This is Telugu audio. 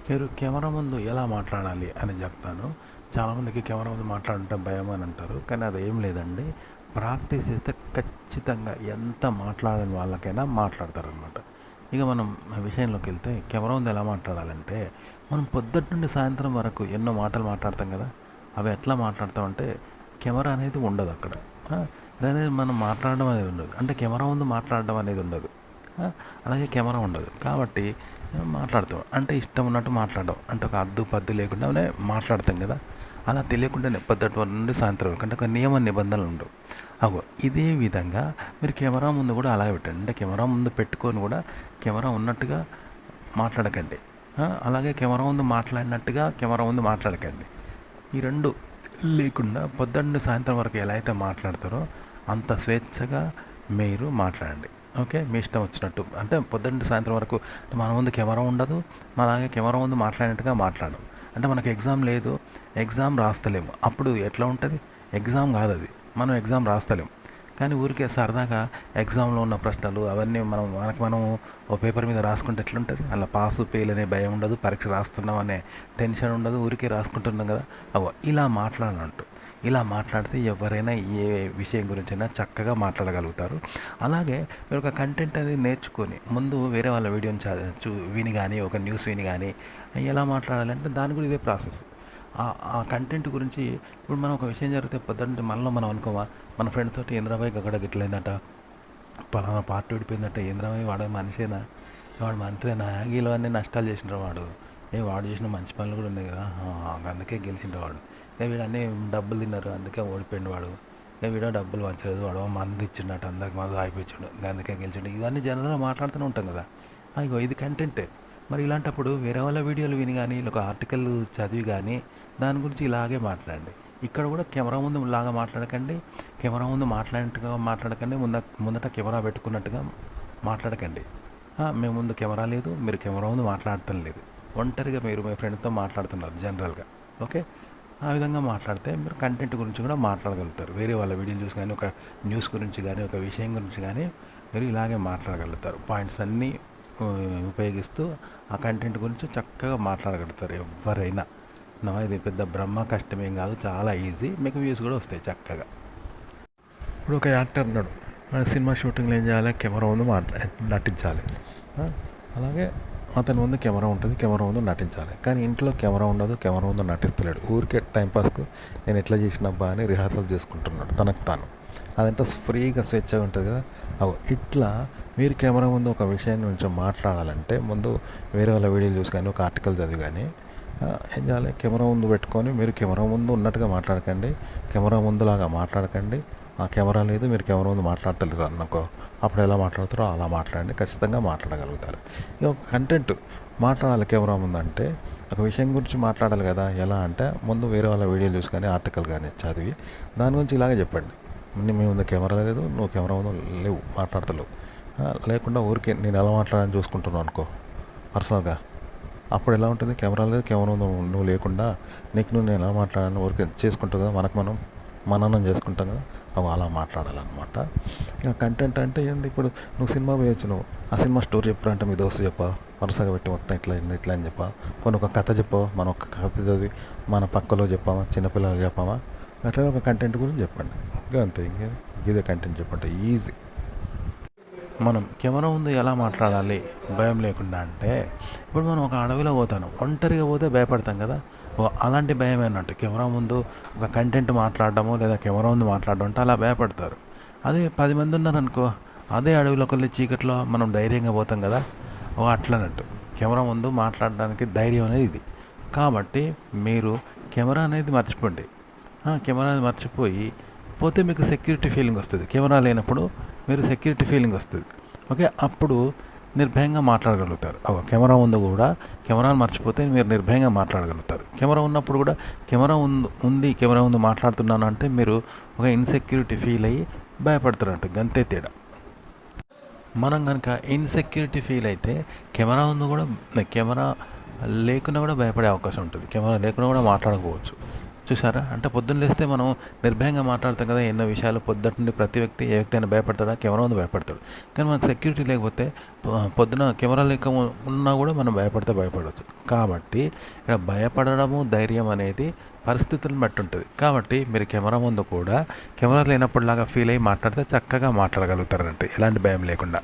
మీరు కెమెరా ముందు ఎలా మాట్లాడాలి అని చెప్తాను. చాలామందికి కెమెరా ముందు మాట్లాడటం భయం అని అంటారు. కానీ అది ఏం లేదండి. ప్రాక్టీస్ చేస్తే ఖచ్చితంగా ఎంత మాట్లాడని వాళ్ళకైనా మాట్లాడతారనమాట. ఇక మనం విషయంలోకి వెళ్తే కెమెరా ముందు ఎలా మాట్లాడాలంటే, మనం పొద్దుటి నుండి సాయంత్రం వరకు ఎన్నో మాటలు మాట్లాడతాం కదా. అవి ఎట్లా మాట్లాడతామంటే కెమెరా అనేది ఉండదు అక్కడ. అనేది మనం మాట్లాడడం అనేది ఉండదు. అంటే కెమెరా ముందు మాట్లాడడం అనేది ఉండదు. అలాగే కెమెరా ఉండదు కాబట్టి మాట్లాడతాం అంటే ఇష్టం ఉన్నట్టు మాట్లాడడం అంటే ఒక అద్దు పద్దు లేకుండానే మాట్లాడతాం కదా. అలా తెలియకుండానే పొద్దుటి నుండి సాయంత్రం వరకు అంటే ఒక నియమ నిబంధనలు ఉండవు. అగో ఇదే విధంగా మీరు కెమెరా ముందు కూడా అలాగే పెట్టండి. అంటే కెమెరా ముందు పెట్టుకొని కూడా కెమెరా ఉన్నట్టుగా మాట్లాడకండి. అలాగే కెమెరా ముందు మాట్లాడినట్టుగా కెమెరా ముందు మాట్లాడకండి. ఈ రెండు లేకుండా పొద్దున్న సాయంత్రం వరకు ఎలా అయితే మాట్లాడతారో అంత స్వేచ్ఛగా మీరు మాట్లాడండి. ఓకే, మీ ఇష్టం వచ్చినట్టు అంటే పొద్దున్న సాయంత్రం వరకు మన ముందు కెమెరా ఉండదు, అలాగే కెమెరా ముందు మాట్లాడినట్టుగా మాట్లాడడం. అంటే మనకు ఎగ్జామ్ లేదు, ఎగ్జామ్ రాస్తలేము, అప్పుడు ఎట్లా ఉంటుంది? ఎగ్జామ్ కాదు అది, మనం ఎగ్జామ్ రాస్తలేము. కానీ ఊరికే సరదాగా ఎగ్జామ్లో ఉన్న ప్రశ్నలు అవన్నీ మనం ఓ పేపర్ మీద రాసుకుంటే ఎట్లుంటుంది? అలా పాసు ఫెయిల్ అనే భయం ఉండదు, పరీక్ష రాస్తున్నాం అనే టెన్షన్ ఉండదు, ఊరికే రాసుకుంటున్నాం కదా. ఇలా మాట్లాడాలంటూ ఇలా మాట్లాడితే ఎవరైనా ఏ విషయం గురించైనా చక్కగా మాట్లాడగలుగుతారు. అలాగే మీరు ఒక కంటెంట్ అనేది నేర్చుకొని ముందు వేరే వాళ్ళ వీడియోని విని కానీ ఒక న్యూస్ విని కానీ ఎలా మాట్లాడాలంటే దాని కూడా ఇదే ప్రాసెస్. ఆ కంటెంట్ గురించి ఇప్పుడు మనం ఒక విషయం జరిగితే పొద్దున్నే మనలో మనం అనుకోమా, మన ఫ్రెండ్స్ తోటి ఏంద్రాబాయ్ గక్కడ గిట్లయిందట, పలానా పార్టీ విడిపోయిందట, ఏంద్రాబాయ్ వాడు మనిషేనా, వాడు మంత్రేనా, వీళ్ళు అన్నీ నష్టాలు చేసిండ్రు వాడు, వాడు చేసిన మంచి పనులు కూడా ఉన్నాయి కదా, అందుకే గెలిచిండ్రు వాడు, వీడు అన్నీ డబ్బులు తిన్నారు అందుకే ఓడిపోయిండు వాడు, వీడో డబ్బులు వంచలేదు, వాడు మందు ఇచ్చిండట అందరికి మందు ఆగిపోయిండు అందుకే గెలిచిండు, ఇవన్నీ జనరల్గా మాట్లాడుతూనే ఉంటాం కదా. అయ్యో ఇది కంటెంటే. మరి ఇలాంటప్పుడు వేరే వాళ్ళ వీడియోలు విని కానీ ఒక ఆర్టికల్ చదివి కానీ దాని గురించి ఇలాగే మాట్లాడండి. ఇక్కడ కూడా కెమెరా ముందు లాగా మాట్లాడకండి, కెమెరా ముందు మాట్లాడినట్టుగా మాట్లాడకండి, ముందట కెమెరా పెట్టుకున్నట్టుగా మాట్లాడకండి. మేము ముందు కెమెరా లేదు, మీరు కెమెరా ముందు మాట్లాడటం లేదు, ఒంటరిగా మీరు మీ ఫ్రెండ్తో మాట్లాడుతున్నారు జనరల్గా. ఓకే, ఆ విధంగా మాట్లాడితే మీరు కంటెంట్ గురించి కూడా మాట్లాడగలుగుతారు. వేరే వాళ్ళ వీడియోలు చూసి కానీ ఒక న్యూస్ గురించి కానీ ఒక విషయం గురించి కానీ మీరు ఇలాగే మాట్లాడగలుగుతారు. పాయింట్స్ అన్నీ ఉపయోగిస్తూ ఆ కంటెంట్ గురించి చక్కగా మాట్లాడగలుగుతారు ఎవరైనా. ఇది పెద్ద బ్రహ్మ కష్టమేం కాదు, చాలా ఈజీ, మీకు వ్యూస్ కూడా వస్తాయి చక్కగా. ఇప్పుడు ఒక యాక్టర్ ఉన్నాడు, మన సినిమా షూటింగ్లో ఏం చేయాలి? కెమెరా ముందు నటించాలి. అలాగే అతని ముందు కెమెరా ఉంటుంది, కెమెరా ముందు నటించాలి. కానీ ఇంట్లో కెమెరా ఉండదు, కెమెరా ముందు నటిస్తలేడు, ఊరికే టైంపాస్కు నేను ఎట్లా చేసినబ్బా అని రిహార్సల్ చేసుకుంటున్నాడు తనకు తాను. అదంతా ఫ్రీగా స్వేచ్ఛగా ఉంటుంది కదా. ఇట్లా మీరు కెమెరా ముందు ఒక విషయాన్ని గురించి మాట్లాడాలంటే ముందు వేరే వాళ్ళ వీడియోలు చూసి కానీ ఒక ఆర్టికల్ చదివి కానీ ఏం చేయాలి? కెమెరా ముందు పెట్టుకొని మీరు కెమెరా ముందు ఉన్నట్టుగా మాట్లాడకండి, కెమెరా ముందులాగా మాట్లాడకండి. ఆ కెమెరా లేదు, మీరు కెమెరా ముందు మాట్లాడతలేరు అనుకో, అప్పుడు ఎలా మాట్లాడతారో అలా మాట్లాడండి, ఖచ్చితంగా మాట్లాడగలుగుతారు. ఇక ఒక కంటెంట్ మాట్లాడాలి కెమెరా ముందు అంటే ఒక విషయం గురించి మాట్లాడాలి కదా. ఎలా అంటే ముందు వేరే వాళ్ళ వీడియోలు చూసి కానీ ఆర్టికల్ కానీ చదివి దాని గురించి ఇలాగే చెప్పండి. మీ ముందు కెమెరా లేదు, నువ్వు కెమెరా ముందు లేవు, మాట్లాడతలేవు, లేకుండా ఊరికే నేను ఎలా మాట్లాడాలని చూసుకుంటున్నావు అనుకో పర్సనల్గా, అప్పుడు ఎలా ఉంటుంది? కెమెరా లేదు, కెమెరా నువ్వు లేకుండా నేను ఎలా మాట్లాడాలని ఊరికే చేసుకుంటావు కదా, మనం మననం చేసుకుంటాం కదా, అలా మాట్లాడాలన్నమాట. ఇక కంటెంట్ అంటే ఏంది? ఇప్పుడు నువ్వు సినిమా పోయొచ్చు, నువ్వు ఆ సినిమా స్టోరీ చెప్పరా అంటే మీ దోస్తు చెప్పా, వరుసగా పెట్టి మొత్తం ఇట్లా అని చెప్పా, కొన్ని ఒక కథ చెప్పావా, మనం ఒక కథ చదివి మన పక్కలో చెప్పామా, చిన్నపిల్లలు చెప్పామా, అట్లా ఒక కంటెంట్ గురించి చెప్పండి. ఇంకా అంతే, ఇదే కంటెంట్ చెప్పండి, ఈజీ. మనం కెమెరా ముందు ఎలా మాట్లాడాలి భయం లేకుండా అంటే, ఇప్పుడు మనం ఒక అడవిలో పోతాను, ఒంటరిగా పోతే భయపడతాం కదా. అలాంటి భయం అన్నట్టు కెమెరా ముందు ఒక కంటెంట్ మాట్లాడడము లేదా కెమెరా ముందు మాట్లాడడం అంటే అలా భయపడతారు. అదే 10 మంది ఉన్నారనుకో, అదే అడవిలోకి వెళ్ళి చీకట్లో మనం ధైర్యంగా పోతాం కదా. అట్లనట్టు కెమెరా ముందు మాట్లాడడానికి ధైర్యం అనేది ఇది. కాబట్టి మీరు కెమెరా అనేది మర్చిపోండి. కెమెరా అనేది మర్చిపోయి పోతే మీకు సెక్యూరిటీ ఫీలింగ్ వస్తుంది. కెమెరా లేనప్పుడు మీరు సెక్యూరిటీ ఫీలింగ్ వస్తుంది. ఓకే, అప్పుడు నిర్భయంగా మాట్లాడగలుగుతారు. కెమెరా ముందు కూడా కెమెరాను మర్చిపోతే మీరు నిర్భయంగా మాట్లాడగలుగుతారు. కెమెరా ఉన్నప్పుడు కూడా కెమెరా ముందు మాట్లాడుతున్నాను అంటే మీరు ఒక ఇన్సెక్యూరిటీ ఫీల్ అయ్యి భయపడతారంట, గంతే తేడా. మనం కనుక ఇన్సెక్యూరిటీ ఫీల్ అయితే కెమెరా లేకున్నా కూడా భయపడే అవకాశం ఉంటుంది, కెమెరా లేకుండా కూడా మాట్లాడుకోవచ్చు. చూసారా? అంటే పొద్దున్న లేస్తే మనం నిర్భయంగా మాట్లాడతాం కదా! ఎన్నో విషయాలు పొద్దుట నుండి ప్రతి వ్యక్తి ఏ వ్యక్తి అయినా భయపడతాడా? కెమెరా ముందు భయపడతాడు. కానీ మనకు సెక్యూరిటీ లేకపోతే పొద్దున కెమెరా లేక ఉన్నా కూడా మనం భయపడవచ్చు. కాబట్టి ఇక్కడ భయపడడము, ధైర్యం అనేది పరిస్థితులను బట్టి ఉంటుంది. కాబట్టి మీరు కెమెరా ముందు కూడా కెమెరా లేనప్పుడులాగా ఫీల్ అయ్యి మాట్లాడితే చక్కగా మాట్లాడగలుగుతారంటే ఎలాంటి భయం లేకుండా.